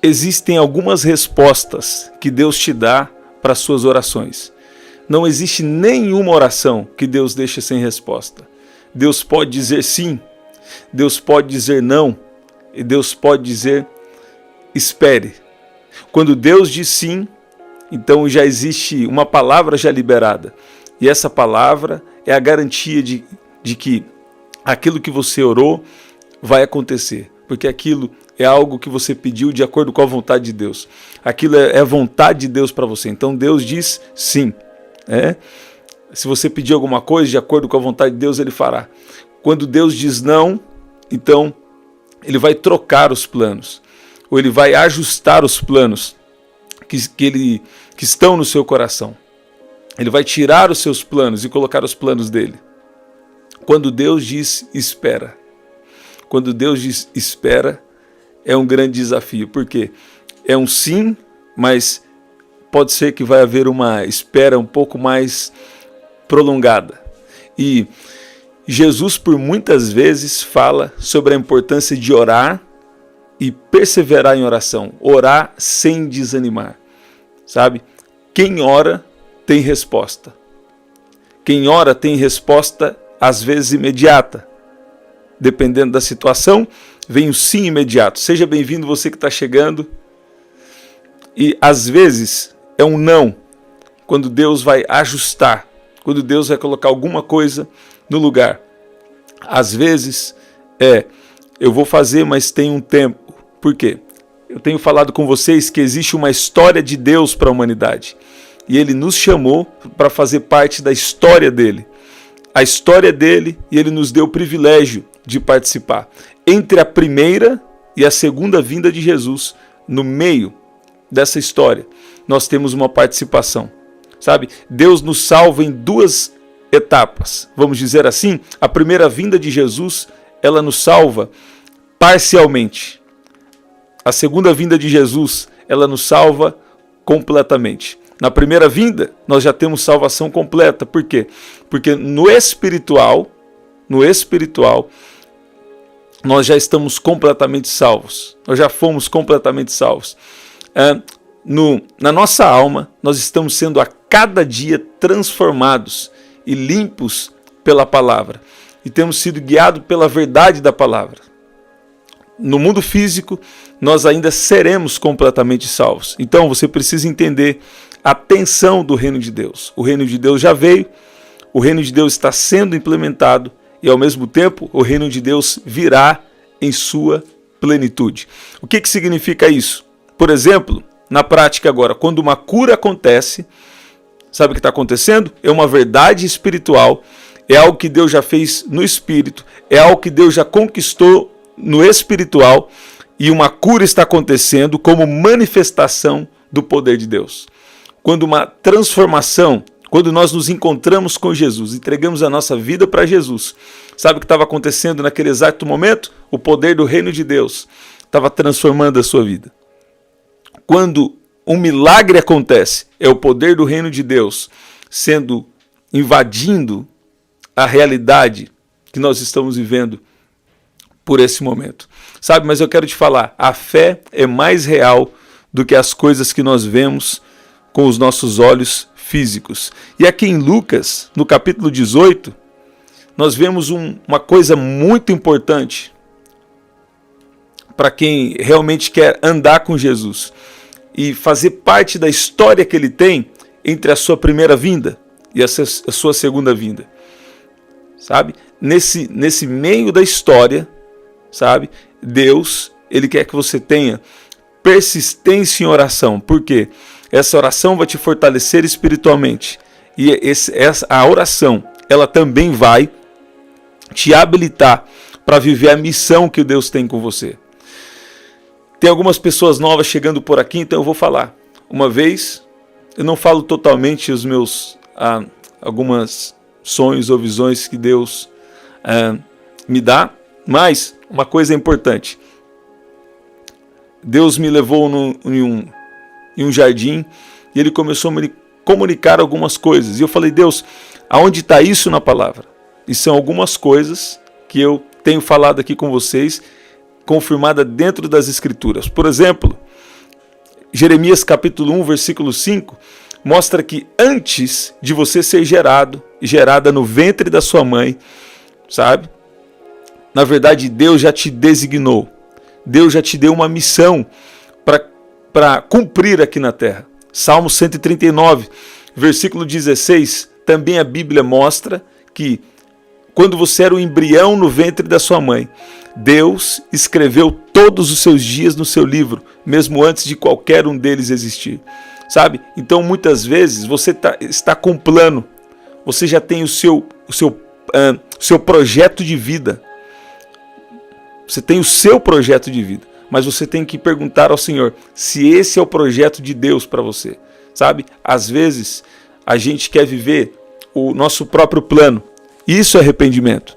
existem algumas respostas que Deus te dá para as suas orações. Não existe nenhuma oração que Deus deixe sem resposta. Deus pode dizer sim, Deus pode dizer não, e Deus pode dizer espere. Quando Deus diz sim, então já existe uma palavra já liberada. E essa palavra é a garantia de que aquilo que você orou vai acontecer. Porque aquilo é algo que você pediu de acordo com a vontade de Deus. Aquilo é a vontade de Deus para você. Então Deus diz sim. Se você pedir alguma coisa de acordo com a vontade de Deus, Ele fará. Quando Deus diz não, então Ele vai trocar os planos. Ou Ele vai ajustar os planos que estão no seu coração. Ele vai tirar os seus planos e colocar os planos dele. Quando Deus diz espera. Quando Deus diz espera, é um grande desafio. Por quê? É um sim, mas pode ser que vai haver uma espera um pouco mais prolongada. E Jesus, por muitas vezes, fala sobre a importância de orar e perseverar em oração. Orar sem desanimar. Sabe? Quem ora tem resposta. Quem ora tem resposta, às vezes, imediata. Dependendo da situação, vem o sim imediato. Seja bem-vindo você que está chegando. E, às vezes, é um não. Quando Deus vai ajustar. Quando Deus vai colocar alguma coisa no lugar. Às vezes, eu vou fazer, mas tem um tempo. Por quê? Eu tenho falado com vocês que existe uma história de Deus para a humanidade. E Ele nos chamou para fazer parte da história dele. A história dele, e Ele nos deu o privilégio de participar. Entre a primeira e a segunda vinda de Jesus, no meio dessa história, nós temos uma participação. Sabe? Deus nos salva em duas etapas. Vamos dizer assim, a primeira vinda de Jesus, ela nos salva parcialmente. A segunda vinda de Jesus, ela nos salva completamente. Na primeira vinda, nós já temos salvação completa. Por quê? Porque no espiritual, nós já estamos completamente salvos. Nós já fomos completamente salvos. Na nossa alma, nós estamos sendo a cada dia transformados e limpos pela palavra. E temos sido guiados pela verdade da palavra. No mundo físico, nós ainda seremos completamente salvos. Então, você precisa entender a tensão do reino de Deus. O reino de Deus já veio, o reino de Deus está sendo implementado e, ao mesmo tempo, o reino de Deus virá em sua plenitude. O que significa isso? Por exemplo, na prática agora, quando uma cura acontece, sabe o que está acontecendo? É uma verdade espiritual, é algo que Deus já fez no espírito, é algo que Deus já conquistou no espiritual, e uma cura está acontecendo como manifestação do poder de Deus. Quando uma transformação, quando nós nos encontramos com Jesus, entregamos a nossa vida para Jesus, sabe o que estava acontecendo naquele exato momento? O poder do reino de Deus estava transformando a sua vida. Quando um milagre acontece, é o poder do reino de Deus invadindo a realidade que nós estamos vivendo por esse momento. Sabe, mas eu quero te falar, a fé é mais real do que as coisas que nós vemos com os nossos olhos físicos. E aqui em Lucas, no capítulo 18, nós vemos uma coisa muito importante para quem realmente quer andar com Jesus e fazer parte da história que ele tem entre a sua primeira vinda e a sua segunda vinda. Sabe? Nesse meio da história, sabe? Deus, Ele quer que você tenha persistência em oração. Por quê? Essa oração vai te fortalecer espiritualmente. E a oração, ela também vai te habilitar para viver a missão que Deus tem com você. Tem algumas pessoas novas chegando por aqui, então eu vou falar. Uma vez, eu não falo totalmente os meus algumas sonhos ou visões que Deus me dá, mas uma coisa é importante. Deus me levou em um jardim e Ele começou a me comunicar algumas coisas. E eu falei, Deus, aonde está isso na palavra? E são algumas coisas que eu tenho falado aqui com vocês, confirmada dentro das Escrituras. Por exemplo, Jeremias capítulo 1, versículo 5, mostra que antes de você ser gerada no ventre da sua mãe, sabe? Na verdade, Deus já te designou. Deus já te deu uma missão para cumprir aqui na terra. Salmo 139, versículo 16, também a Bíblia mostra que quando você era um embrião no ventre da sua mãe, Deus escreveu todos os seus dias no seu livro, mesmo antes de qualquer um deles existir. Sabe? Então, muitas vezes, você está com plano, você já tem o seu projeto de vida. Você tem o seu projeto de vida, mas você tem que perguntar ao Senhor se esse é o projeto de Deus para você. Sabe? Às vezes, a gente quer viver o nosso próprio plano. Isso é arrependimento.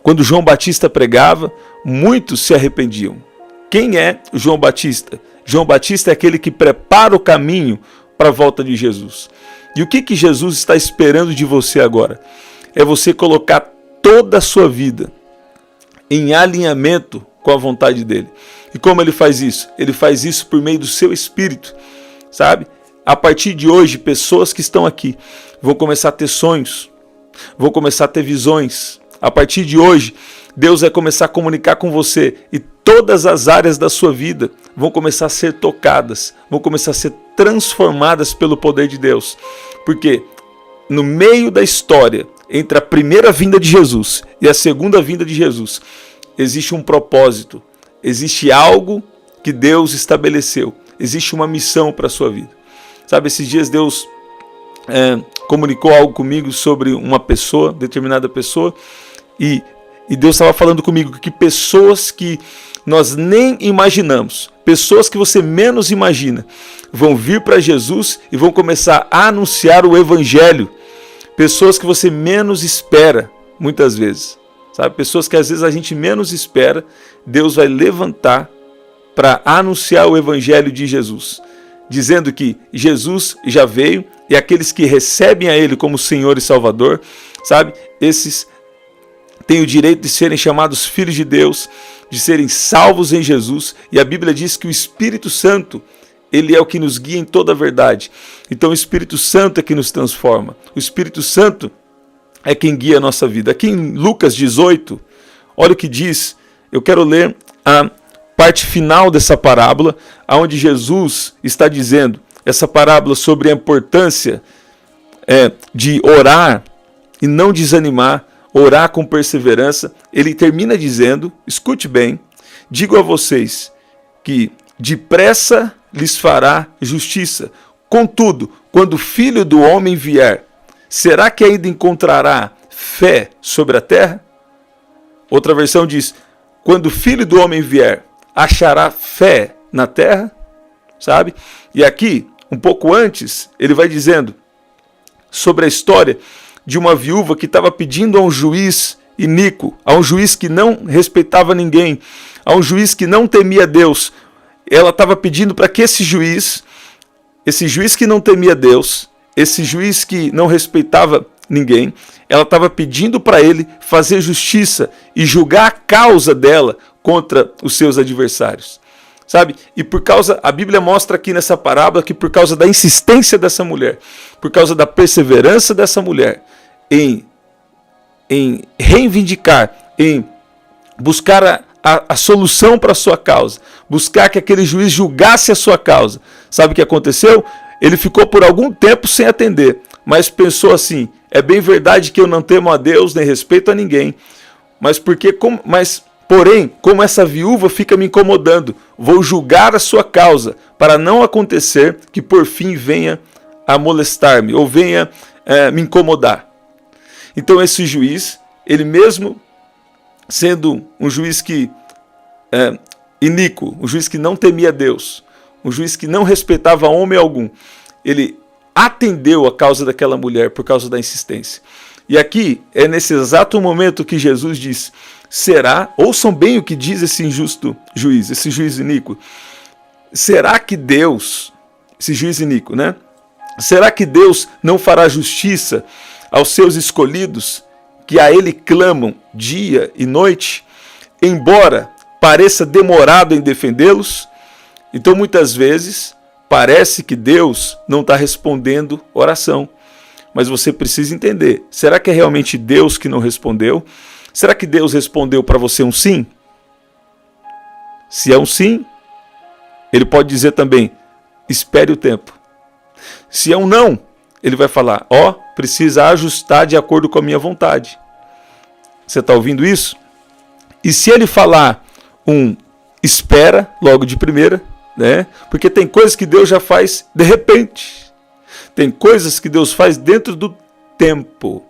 Quando João Batista pregava, muitos se arrependiam. Quem é João Batista? João Batista é aquele que prepara o caminho para a volta de Jesus. E o que Jesus está esperando de você agora? É você colocar toda a sua vida em alinhamento com a vontade dele. E como ele faz isso? Ele faz isso por meio do seu espírito, sabe? A partir de hoje, pessoas que estão aqui vão começar a ter sonhos, vão começar a ter visões. A partir de hoje, Deus vai começar a comunicar com você e todas as áreas da sua vida vão começar a ser tocadas, vão começar a ser transformadas pelo poder de Deus. Porque no meio da história, entre a primeira vinda de Jesus e a segunda vinda de Jesus, existe um propósito, existe algo que Deus estabeleceu, existe uma missão para a sua vida. Sabe, esses dias Deus comunicou algo comigo sobre uma pessoa, determinada pessoa, e Deus estava falando comigo que pessoas que nós nem imaginamos, pessoas que você menos imagina, vão vir para Jesus e vão começar a anunciar o Evangelho. Pessoas que você menos espera, muitas vezes. Sabe? Pessoas que às vezes a gente menos espera, Deus vai levantar para anunciar o Evangelho de Jesus. Dizendo que Jesus já veio e aqueles que recebem a Ele como Senhor e Salvador, sabe? Esses têm o direito de serem chamados filhos de Deus, de serem salvos em Jesus. E a Bíblia diz que o Espírito Santo, ele é o que nos guia em toda a verdade. Então o Espírito Santo é que nos transforma. O Espírito Santo é quem guia a nossa vida. Aqui em Lucas 18, olha o que diz. Eu quero ler a parte final dessa parábola, onde Jesus está dizendo essa parábola sobre a importância de orar e não desanimar, orar com perseverança. Ele termina dizendo, escute bem, digo a vocês que depressa lhes fará justiça. Contudo, quando o Filho do Homem vier, será que ainda encontrará fé sobre a terra? Outra versão diz, quando o Filho do Homem vier, achará fé na terra? Sabe? E aqui, um pouco antes, ele vai dizendo sobre a história de uma viúva que estava pedindo a um juiz iníquo, a um juiz que não respeitava ninguém, a um juiz que não temia Deus. Ela estava pedindo para que esse juiz que não temia Deus, esse juiz que não respeitava ninguém, ela estava pedindo para ele fazer justiça e julgar a causa dela contra os seus adversários. Sabe? E a Bíblia mostra aqui nessa parábola que por causa da insistência dessa mulher, por causa da perseverança dessa mulher em reivindicar, em buscar a solução para a sua causa, buscar que aquele juiz julgasse a sua causa. Sabe o que aconteceu? Ele ficou por algum tempo sem atender, mas pensou assim, é bem verdade que eu não temo a Deus, nem respeito a ninguém, porém, como essa viúva fica me incomodando, vou julgar a sua causa, para não acontecer que por fim venha a molestar-me, ou venha me incomodar. Então esse juiz, ele mesmo sendo um juiz que iníquo, um juiz que não temia Deus, um juiz que não respeitava homem algum, ele atendeu a causa daquela mulher por causa da insistência. E aqui é nesse exato momento que Jesus diz, ouçam bem o que diz esse injusto juiz, esse juiz iníquo, será que Deus, esse juiz iníquo, né? Será que Deus não fará justiça aos seus escolhidos, que a Ele clamam dia e noite, embora pareça demorado em defendê-los? Então muitas vezes parece que Deus não está respondendo oração. Mas você precisa entender, será que é realmente Deus que não respondeu? Será que Deus respondeu para você um sim? Se é um sim, ele pode dizer também, espere o tempo. Se é um não, ele vai falar, precisa ajustar de acordo com a minha vontade. Você está ouvindo isso? E se ele falar espera, logo de primeira, né? Porque tem coisas que Deus já faz de repente. Tem coisas que Deus faz dentro do tempo.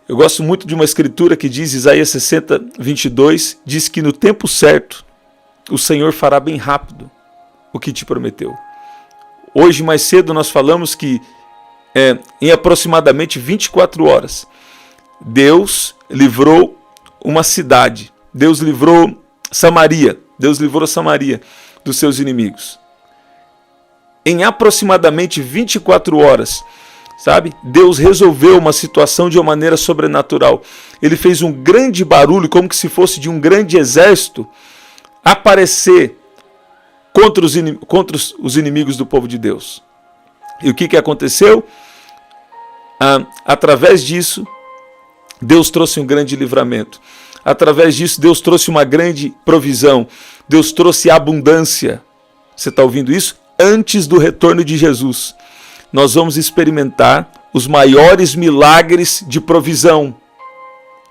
Eu gosto muito de uma escritura que diz, Isaías 60, 22, diz que no tempo certo, o Senhor fará bem rápido o que te prometeu. Hoje, mais cedo, nós falamos que em aproximadamente 24 horas, Deus livrou uma cidade. Deus livrou Samaria. Deus livrou Samaria dos seus inimigos. Em aproximadamente 24 horas, sabe? Deus resolveu uma situação de uma maneira sobrenatural. Ele fez um grande barulho, como que se fosse de um grande exército, aparecer contra os inimigos do povo de Deus. E o que aconteceu? Através disso, Deus trouxe um grande livramento. Através disso, Deus trouxe uma grande provisão. Deus trouxe abundância. Você está ouvindo isso? Antes do retorno de Jesus, nós vamos experimentar os maiores milagres de provisão.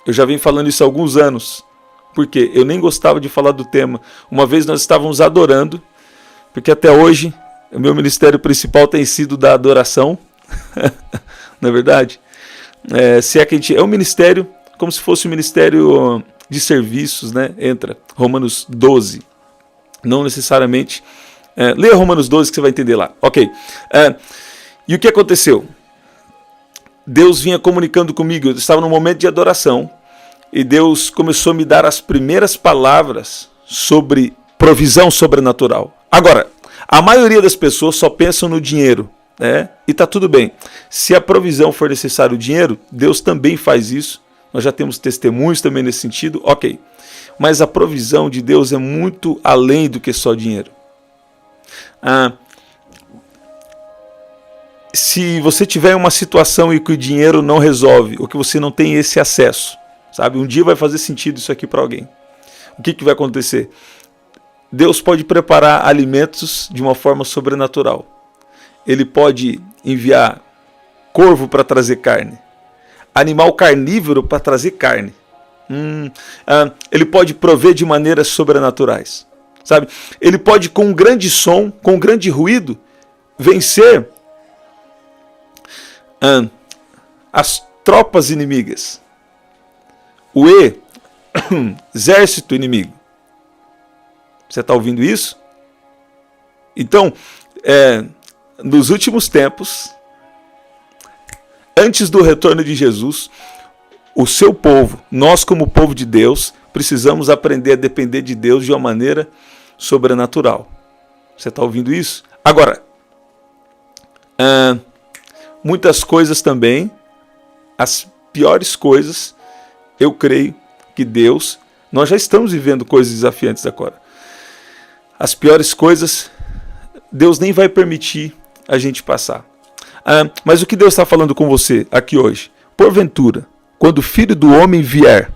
Eu já venho falando isso há alguns anos. Porque eu nem gostava de falar do tema. Uma vez nós estávamos adorando, porque até hoje o meu ministério principal tem sido da adoração. Não é verdade? Se é que a gente é um ministério, como se fosse um ministério de serviços, né? Entra Romanos 12. Não necessariamente. Leia Romanos 12 que você vai entender lá. Ok. E o que aconteceu? Deus vinha comunicando comigo. Eu estava num momento de adoração. E Deus começou a me dar as primeiras palavras sobre provisão sobrenatural. Agora, a maioria das pessoas só pensam no dinheiro, né? E tá tudo bem. Se a provisão for necessário o dinheiro, Deus também faz isso. Nós já temos testemunhos também nesse sentido, ok. Mas a provisão de Deus é muito além do que só dinheiro. Se você tiver uma situação em que o dinheiro não resolve, ou que você não tem esse acesso, sabe? Um dia vai fazer sentido isso aqui para alguém. O que vai acontecer? Deus pode preparar alimentos de uma forma sobrenatural. Ele pode enviar corvo para trazer carne, animal carnívoro para trazer carne. Ele pode prover de maneiras sobrenaturais, sabe? Ele pode, com um grande som, com um grande ruído, vencer as tropas inimigas, o exército inimigo. Você está ouvindo isso? Então, nos últimos tempos, antes do retorno de Jesus, o seu povo, nós como povo de Deus, precisamos aprender a depender de Deus de uma maneira sobrenatural. Você está ouvindo isso? Agora, muitas coisas também, as piores coisas, eu creio que Deus, nós já estamos vivendo coisas desafiantes agora. As piores coisas, Deus nem vai permitir a gente passar. Mas o que Deus está falando com você aqui hoje? Porventura, quando o Filho do Homem vier,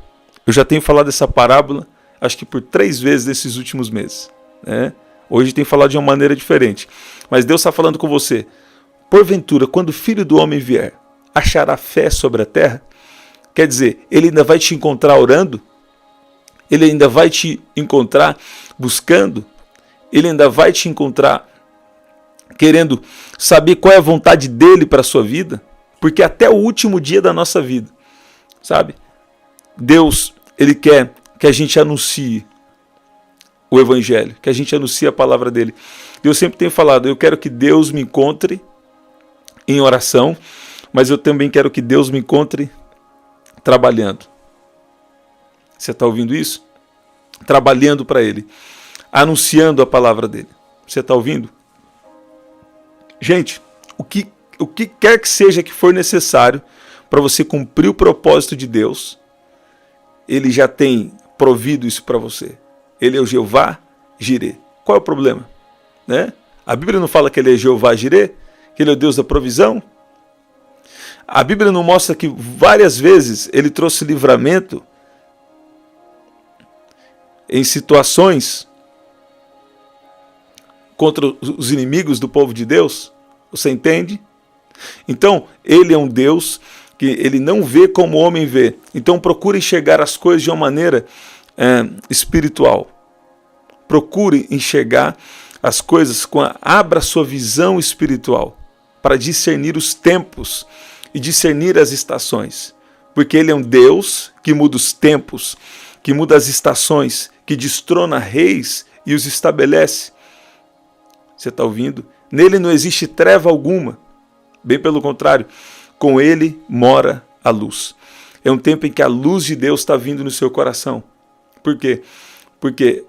eu já tenho falado essa parábola, acho que por 3 vezes nesses últimos meses, né? Hoje tem falado de uma maneira diferente. Mas Deus está falando com você. Porventura, quando o Filho do Homem vier, achará fé sobre a terra? Quer dizer, ele ainda vai te encontrar orando? Ele ainda vai te encontrar buscando? Ele ainda vai te encontrar querendo saber qual é a vontade dele para a sua vida? Porque até o último dia da nossa vida, sabe? Deus, ele quer que a gente anuncie o Evangelho, que a gente anuncie a palavra dele. Eu sempre tenho falado, eu quero que Deus me encontre em oração, mas eu também quero que Deus me encontre trabalhando. Você está ouvindo isso? Trabalhando para ele, anunciando a palavra dele. Você está ouvindo? Gente, o que quer que seja que for necessário para você cumprir o propósito de Deus, ele já tem provido isso para você. Ele é o Jeová Jireh. Qual é o problema? Né? A Bíblia não fala que ele é Jeová Jirê, que ele é o Deus da provisão? A Bíblia não mostra que várias vezes ele trouxe livramento em situações contra os inimigos do povo de Deus? Você entende? Então, ele é um Deus que ele não vê como o homem vê. Então, procure enxergar as coisas de uma maneira espiritual. Procure enxergar as coisas abra sua visão espiritual para discernir os tempos e discernir as estações. Porque ele é um Deus que muda os tempos, que muda as estações, que destrona reis e os estabelece. Você está ouvindo? Nele não existe treva alguma. Bem pelo contrário, com ele mora a luz. É um tempo em que a luz de Deus está vindo no seu coração. Por quê? Porque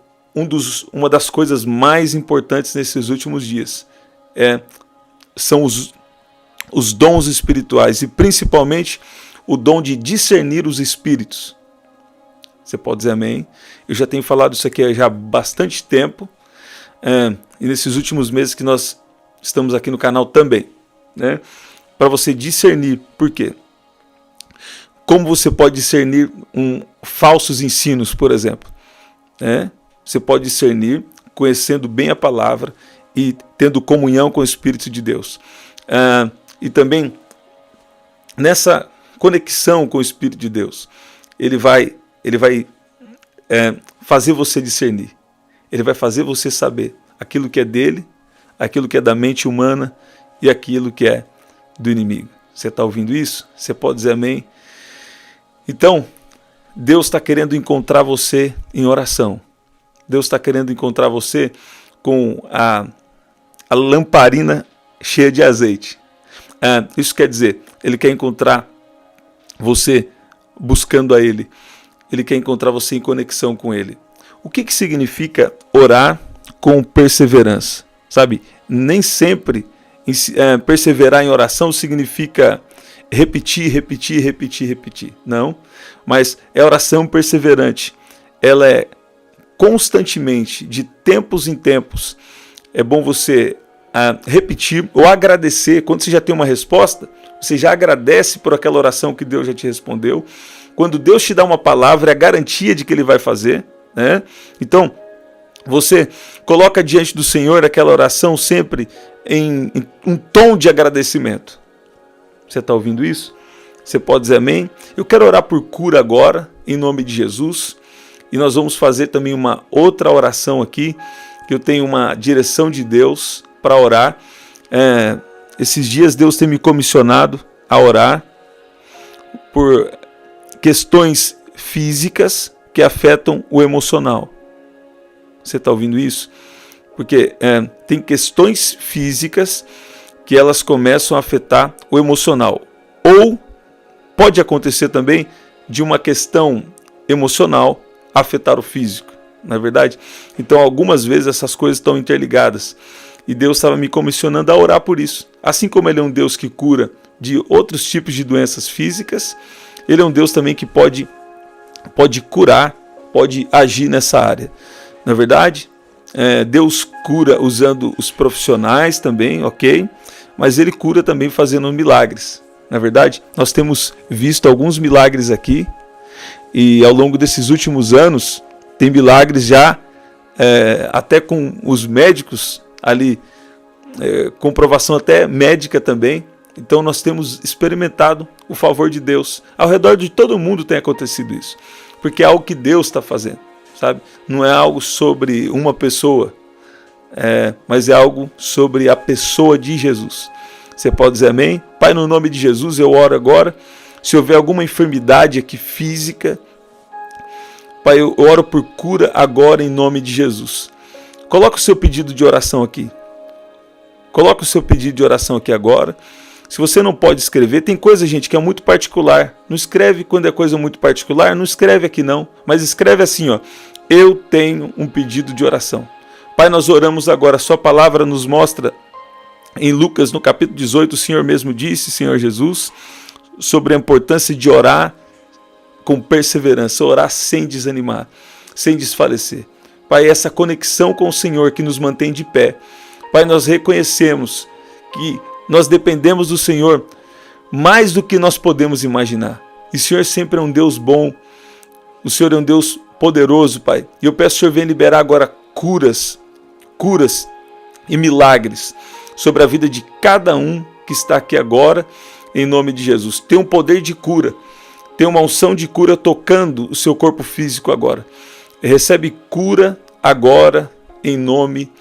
uma das coisas mais importantes nesses últimos dias são os dons espirituais e principalmente o dom de discernir os espíritos. Você pode dizer amém? Eu já tenho falado isso aqui já há bastante tempo e nesses últimos meses que nós estamos aqui no canal também, né? Para você discernir. Por quê? Como você pode discernir falsos ensinos, por exemplo? Você pode discernir conhecendo bem a palavra e tendo comunhão com o Espírito de Deus. E também nessa conexão com o Espírito de Deus, ele vai fazer você discernir. Ele vai fazer você saber aquilo que é dele, aquilo que é da mente humana e aquilo que é do inimigo. Você está ouvindo isso? Você pode dizer amém? Então, Deus está querendo encontrar você em oração. Deus está querendo encontrar você com a lamparina cheia de azeite. Isso quer dizer, ele quer encontrar você buscando a ele. Ele quer encontrar você em conexão com ele. O que significa orar com perseverança? Sabe, nem sempre perseverar em oração significa repetir. Não, mas é oração perseverante. Ela é constantemente, de tempos em tempos. É bom você repetir ou agradecer. Quando você já tem uma resposta, você já agradece por aquela oração que Deus já te respondeu. Quando Deus te dá uma palavra, é a garantia de que Ele vai fazer, né? Então, você coloca diante do Senhor aquela oração sempre em um tom de agradecimento. Você está ouvindo isso? Você pode dizer amém? Eu quero orar por cura agora, em nome de Jesus. E nós vamos fazer também uma outra oração aqui, que eu tenho uma direção de Deus para orar. Esses dias Deus tem me comissionado a orar por questões físicas que afetam o emocional. Você está ouvindo isso? Porque tem questões físicas que elas começam a afetar o emocional. Ou pode acontecer também de uma questão emocional afetar o físico, não é verdade? Então algumas vezes essas coisas estão interligadas. E Deus estava me comissionando a orar por isso. Assim como Ele é um Deus que cura de outros tipos de doenças físicas, Ele é um Deus também que pode curar, pode agir nessa área. Na verdade, Deus cura usando os profissionais também, ok? Mas Ele cura também fazendo milagres. Na verdade, nós temos visto alguns milagres aqui e ao longo desses últimos anos tem milagres já até com os médicos ali, comprovação até médica também. Então nós temos experimentado o favor de Deus. Ao redor de todo mundo tem acontecido isso. Porque é algo que Deus está fazendo, sabe? Não é algo sobre uma pessoa, mas é algo sobre a pessoa de Jesus. Você pode dizer amém? Pai, no nome de Jesus eu oro agora. Se houver alguma enfermidade aqui física, Pai, eu oro por cura agora em nome de Jesus. Coloca o seu pedido de oração aqui. Coloca o seu pedido de oração aqui agora. Se você não pode escrever, tem coisa, gente, que é muito particular. Não escreve quando é coisa muito particular, não escreve aqui não. Mas escreve assim, ó. Eu tenho um pedido de oração. Pai, nós oramos agora. A sua palavra nos mostra em Lucas, no capítulo 18, o Senhor mesmo disse, Senhor Jesus, sobre a importância de orar com perseverança, orar sem desanimar, sem desfalecer. Pai, essa conexão com o Senhor que nos mantém de pé. Pai, nós reconhecemos que nós dependemos do Senhor mais do que nós podemos imaginar. E o Senhor sempre é um Deus bom, o Senhor é um Deus poderoso, Pai. E eu peço que o Senhor venha liberar agora curas e milagres sobre a vida de cada um que está aqui agora, em nome de Jesus. Tem um poder de cura, tem uma unção de cura tocando o seu corpo físico agora. Recebe cura agora, em nome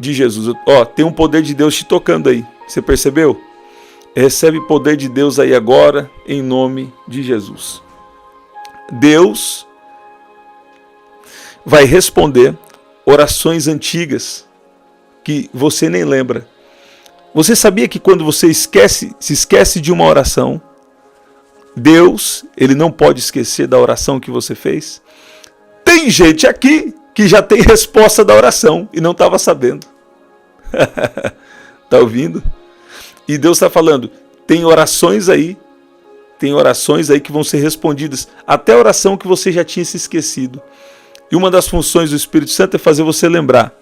de Jesus. Tem um poder de Deus te tocando aí, você percebeu? Recebe poder de Deus aí agora, em nome de Jesus. Deus vai responder orações antigas que você nem lembra. Você sabia que quando você se esquece de uma oração, Deus, ele não pode esquecer da oração que você fez? Tem gente aqui que já tem resposta da oração e não estava sabendo. Está ouvindo? E Deus está falando, tem orações aí que vão ser respondidas, até a oração que você já tinha se esquecido. E uma das funções do Espírito Santo é fazer você lembrar.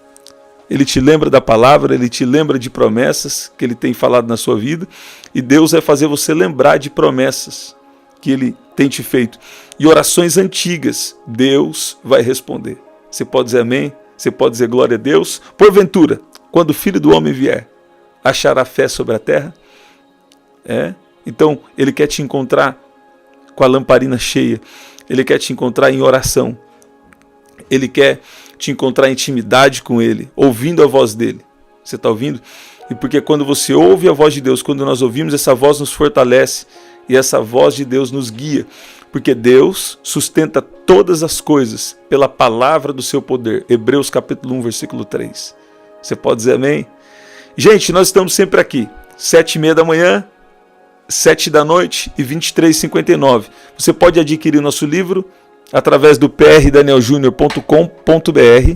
Ele te lembra da palavra, ele te lembra de promessas que ele tem falado na sua vida, e Deus vai fazer você lembrar de promessas que ele tem te feito. E orações antigas, Deus vai responder. Você pode dizer amém? Você pode dizer glória a Deus? Porventura, quando o Filho do Homem vier, achará fé sobre a terra? Então, ele quer te encontrar com a lamparina cheia, ele quer te encontrar em oração, ele quer te encontrar em intimidade com ele, ouvindo a voz dele. Você está ouvindo? E porque quando você ouve a voz de Deus, quando nós ouvimos, essa voz nos fortalece e essa voz de Deus nos guia, porque Deus sustenta todas as coisas pela palavra do seu poder. Hebreus capítulo 1, versículo 3. Você pode dizer amém? Gente, nós estamos sempre aqui, 7h30 da manhã, 7 da noite e 23h59. Você pode adquirir nosso livro através do prdanielJunior.com.br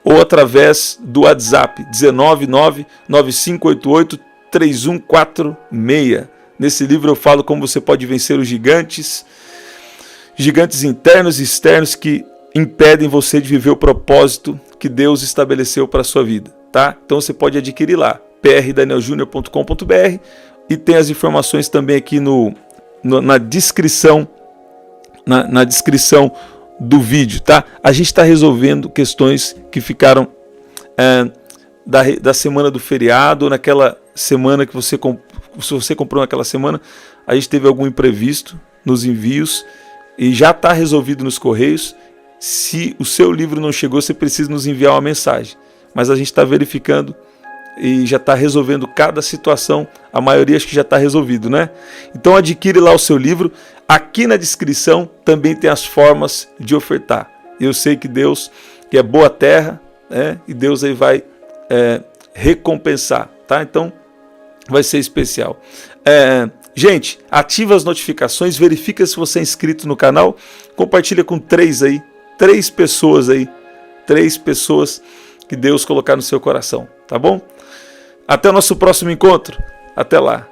ou através do WhatsApp 19995883146. Nesse livro eu falo como você pode vencer os gigantes internos e externos que impedem você de viver o propósito que Deus estabeleceu para a sua vida, tá? Então você pode adquirir lá, prdanielJunior.com.br, e tem as informações também aqui na descrição, na descrição do vídeo, tá? A gente está resolvendo questões que ficaram da semana do feriado, naquela semana que se você comprou naquela semana, a gente teve algum imprevisto nos envios e já está resolvido nos correios. Se o seu livro não chegou, você precisa nos enviar uma mensagem, mas a gente está verificando e já está resolvendo cada situação. A maioria acho que já está resolvido, né? Então adquire lá o seu livro. Aqui na descrição também tem as formas de ofertar. Eu sei que Deus, que é boa terra, e Deus aí vai recompensar, tá? Então vai ser especial. Gente, ativa as notificações, verifica se você é inscrito no canal, compartilha com 3 pessoas que Deus colocar no seu coração, tá bom? Até o nosso próximo encontro. Até lá.